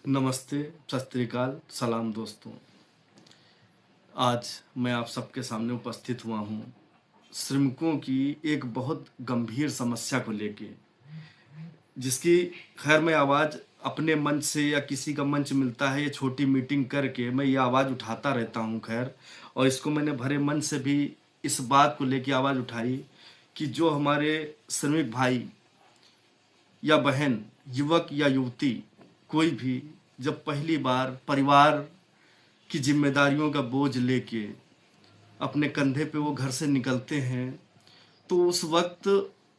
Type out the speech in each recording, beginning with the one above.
नमस्ते, सत श्री अकाल, सलाम दोस्तों। आज मैं आप सबके सामने उपस्थित हुआ हूँ श्रमिकों की एक बहुत गंभीर समस्या को लेके, जिसकी खैर मैं आवाज़ अपने मंच से या किसी का मंच मिलता है, ये छोटी मीटिंग करके मैं ये आवाज़ उठाता रहता हूँ खैर। और इसको मैंने भरे मन से भी इस बात को लेके आवाज़ उठाई कि जो हमारे श्रमिक भाई या बहन, युवक या युवती, कोई भी जब पहली बार परिवार की जिम्मेदारियों का बोझ लेके अपने कंधे पे वो घर से निकलते हैं, तो उस वक्त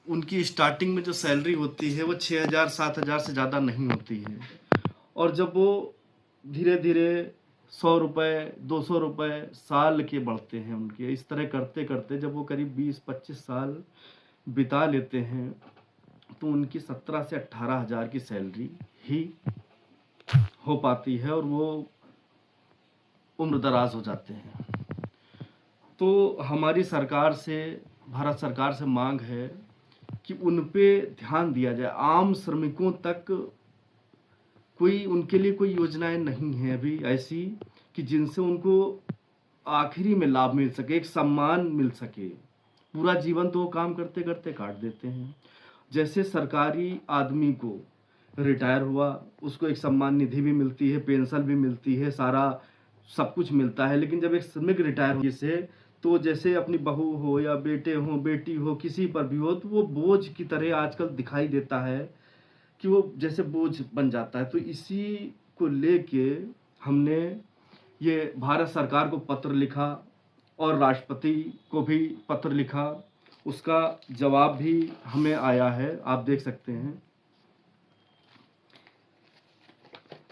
उनकी स्टार्टिंग में जो सैलरी होती है वो 6,000 7,000 से ज़्यादा नहीं होती है। और जब वो धीरे धीरे 100 रुपये 200 रुपये साल के बढ़ते हैं उनके, इस तरह करते करते जब वो करीब 20-25 साल बिता लेते हैं, तो उनकी 17 से 18,000 की सैलरी ही हो पाती है और वो उम्र दराज हो जाते हैं। तो हमारी सरकार से, भारत सरकार से मांग है कि उन पे ध्यान दिया जाए। आम श्रमिकों तक कोई, उनके लिए कोई योजनाएं नहीं है अभी ऐसी कि जिनसे उनको आखिरी में लाभ मिल सके, एक सम्मान मिल सके। पूरा जीवन तो वो काम करते करते काट देते हैं। जैसे सरकारी आदमी को रिटायर हुआ, उसको एक सम्मान निधि भी मिलती है, पेंशन भी मिलती है, सारा सब कुछ मिलता है। लेकिन जब एक श्रमिक रिटायर हो से, तो जैसे अपनी बहू हो या बेटे हो, बेटी हो, किसी पर भी हो, तो वो बोझ की तरह आजकल दिखाई देता है कि वो जैसे बोझ बन जाता है। तो इसी को लेके हमने ये भारत सरकार को पत्र लिखा और राष्ट्रपति को भी पत्र लिखा। उसका जवाब भी हमें आया है, आप देख सकते हैं।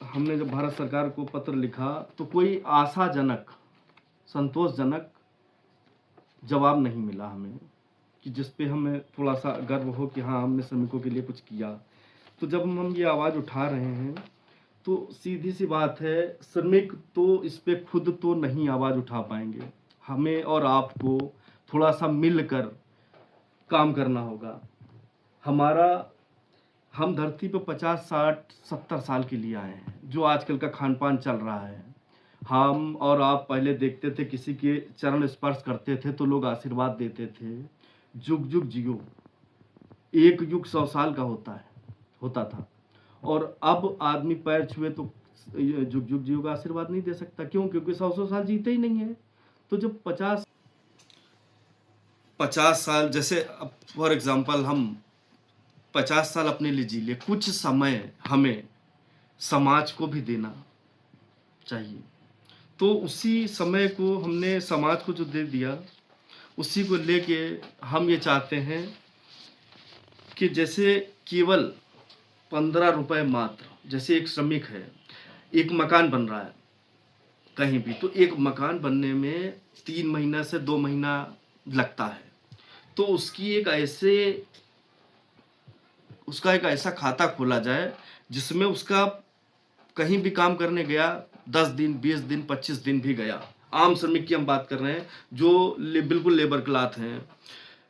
हमने जब भारत सरकार को पत्र लिखा तो कोई आशाजनक, संतोषजनक जवाब नहीं मिला हमें, कि जिस पे हमें थोड़ा सा गर्व हो कि हाँ, हमने श्रमिकों के लिए कुछ किया। तो जब हम ये आवाज़ उठा रहे हैं, तो सीधी सी बात है, श्रमिक तो इस पे खुद तो नहीं आवाज़ उठा पाएंगे। हमें और आपको थोड़ा सा मिलकर काम करना होगा। हम धरती पे 50 60 70 साल के लिए आए हैं। जो आजकल का खान पान चल रहा है, हम और आप पहले देखते थे, किसी के चरण स्पर्श करते थे तो लोग आशीर्वाद देते थे, जुग जुग जियो। एक युग 100 साल का होता था। और अब आदमी पैर छुए तो जुग जुग जियो का आशीर्वाद नहीं दे सकता। क्यों? क्योंकि 100 साल जीते ही नहीं है। तो जब 50 साल, जैसे अब फॉर एग्जाम्पल हम 50 साल अपने लिए जी ले, कुछ समय हमें समाज को भी देना चाहिए। तो उसी समय को हमने समाज को जो दे दिया, उसी को लेके हम ये चाहते हैं कि जैसे केवल 15 रुपए मात्र, जैसे एक श्रमिक है, एक मकान बन रहा है कहीं भी, तो एक मकान बनने में 3 महीना से 2 महीना लगता है। तो उसका एक ऐसा खाता खोला जाए जिसमें उसका कहीं भी काम करने गया, 10 दिन 20 दिन 25 दिन भी गया, आम श्रमिक की हम बात कर रहे हैं, जो बिल्कुल लेबर क्लास हैं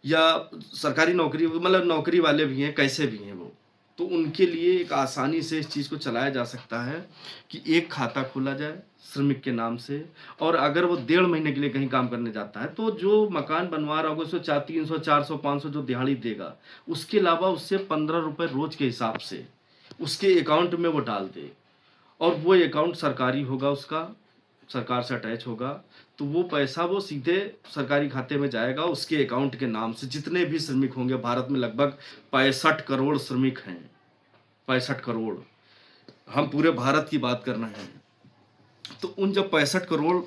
या सरकारी नौकरी, मतलब नौकरी वाले भी हैं, कैसे भी हैं वो, तो उनके लिए एक आसानी से इस चीज़ को चलाया जा सकता है कि एक खाता खोला जाए श्रमिक के नाम से। और अगर वो 1.5 महीने के लिए कहीं काम करने जाता है, तो जो मकान बनवा रहा होगा उसको 300 400 500 जो दिहाड़ी देगा, उसके अलावा उससे 15 रुपये रोज के हिसाब से उसके अकाउंट में वो डाल दे। और वो अकाउंट सरकारी होगा, उसका सरकार से अटैच होगा, तो वो पैसा वो सीधे सरकारी खाते में जाएगा उसके अकाउंट के नाम से। जितने भी श्रमिक होंगे भारत में, लगभग 65 करोड़ श्रमिक हैं, 65 करोड़, हम पूरे भारत की बात कर रहे हैं। तो उन जब 65 करोड़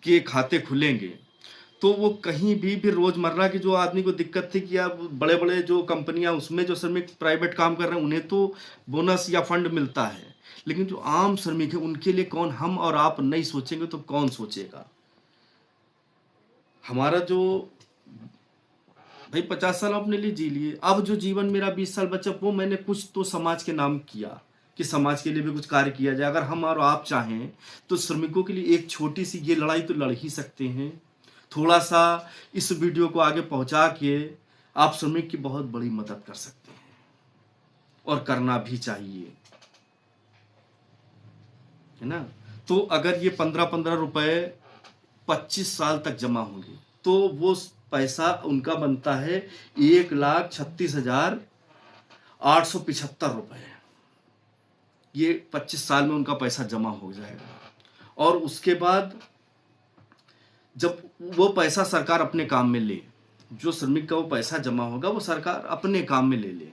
के खाते खुलेंगे, तो वो कहीं भी रोजमर्रा की जो आदमी को दिक्कत थी कि यार बड़े बड़े जो कंपनियां, उसमें जो श्रमिक प्राइवेट काम कर रहे हैं उन्हें तो बोनस या फंड मिलता है, लेकिन जो आम श्रमिक है उनके लिए कौन, हम और आप नहीं सोचेंगे तो कौन सोचेगा? हमारा जो भाई 50 साल अपने लिए जी लिए, अब जो जीवन मेरा 20 साल बचा, वो मैंने कुछ तो समाज के नाम किया कि समाज के लिए भी कुछ कार्य किया जाए। अगर हम और आप चाहें तो श्रमिकों के लिए एक छोटी सी ये लड़ाई तो लड़ ही सकते हैं। थोड़ा सा इस वीडियो को आगे पहुंचा के आप श्रमिक की बहुत बड़ी मदद कर सकते हैं, और करना भी चाहिए। है ना। तो अगर ये 15-15 रुपए 25 साल तक जमा होंगे तो वो पैसा उनका बनता है 1,36,875 रुपए। ये 25 साल में उनका पैसा जमा हो जाएगा। और उसके बाद जब वो पैसा सरकार अपने काम में ले, जो श्रमिक का वो पैसा जमा होगा वो सरकार अपने काम में ले ले,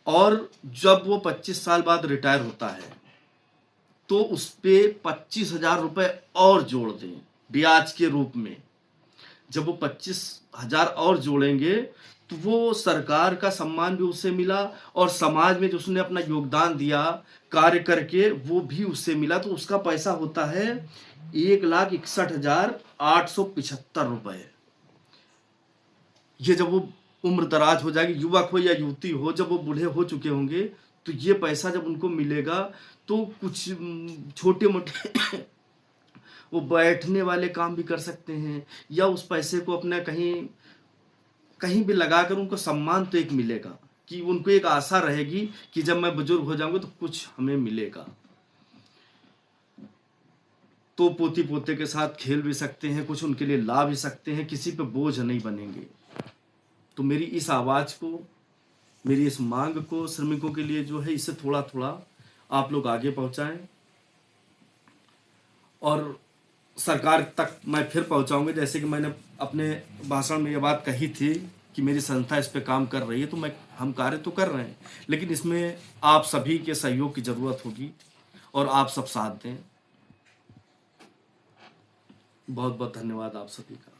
और जब वो 25 साल बाद रिटायर होता है तो उस पे 25,000 रुपए और जोड़ दें ब्याज के रूप में। जब वो 25,000 और जोड़ेंगे तो वो सरकार का सम्मान भी उससे मिला, और समाज में जो उसने अपना योगदान दिया कार्य करके वो भी उससे मिला। तो उसका पैसा होता है 1,61,875 रुपए। ये जब वो उम्र दराज हो जाएगी, युवक हो या युवती हो, जब वो बूढ़े हो चुके होंगे तो ये पैसा जब उनको मिलेगा तो कुछ छोटे मोटे वो बैठने वाले काम भी कर सकते हैं, या उस पैसे को अपना कहीं कहीं भी लगाकर उनको सम्मान तो एक मिलेगा, कि उनको एक आशा रहेगी कि जब मैं बुजुर्ग हो जाऊंगा तो कुछ हमें मिलेगा। तो पोती पोते के साथ खेल भी सकते हैं, कुछ उनके लिए ला भी सकते हैं, किसी पे बोझ नहीं बनेंगे। तो मेरी इस आवाज़ को, मेरी इस मांग को श्रमिकों के लिए जो है, इसे थोड़ा थोड़ा आप लोग आगे पहुंचाएं, और सरकार तक मैं फिर पहुंचाऊंगा। जैसे कि मैंने अपने भाषण में ये बात कही थी कि मेरी संस्था इस पे काम कर रही है, तो हम कार्य तो कर रहे हैं, लेकिन इसमें आप सभी के सहयोग की ज़रूरत होगी और आप सब साथ दें। बहुत बहुत धन्यवाद आप सभी का।